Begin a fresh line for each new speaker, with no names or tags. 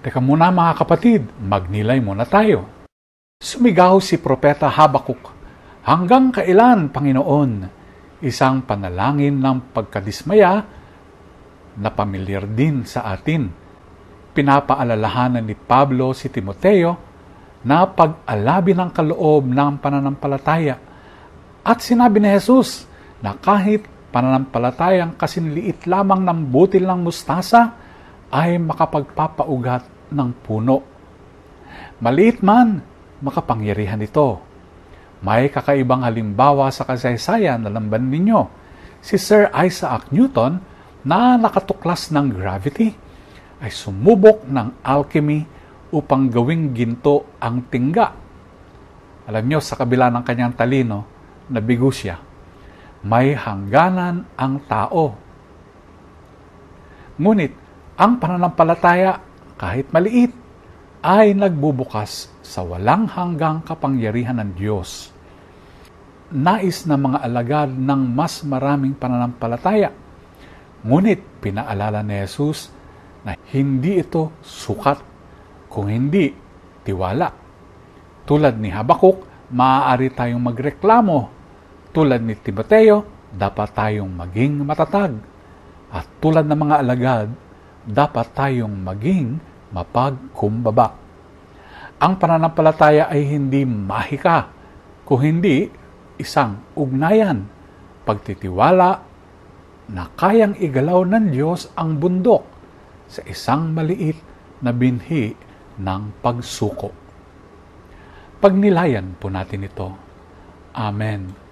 Teka muna mga kapatid, magnilay muna tayo. Sumigaw si Propeta Habakuk, "Hanggang kailan, Panginoon?" Isang panalangin ng pagkadismaya na pamilyar din sa atin. Pinapaalalahanan ni Pablo si Timoteo na pag-alabi ng kaloob ng pananampalataya. At sinabi ni Jesus na kahit pananampalatayang kasinliit lamang ng butil ng mustasa ay makapagpapaugat ng puno. Maliit man, makapangyarihan ito. May kakaibang halimbawa sa kasaysayan na lamban ninyo. Si Sir Isaac Newton na nakatuklas ng gravity ay sumubok ng alchemy upang gawing ginto ang tingga. Alam nyo, sa kabila ng kanyang talino, nabigo siya. May hangganan ang tao. Ngunit, ang pananampalataya, kahit maliit, ay nagbubukas sa walang hanggang kapangyarihan ng Diyos. Nais na mga alagad ng mas maraming pananampalataya. Ngunit pinaalala ni Jesus na hindi ito sukat, kung hindi tiwala. Tulad ni Habakuk, maaari tayong magreklamo. Tulad ni Timoteo, dapat tayong maging matatag. At tulad ng mga alagad, dapat tayong maging mapagkumbaba. Ang pananampalataya ay hindi mahika, kung hindi isang ugnayan, pagtitiwala na kayang igalaw ng Diyos ang bundok sa isang maliit na binhi ng pagsuko. Pagnilayan po natin ito. Amen.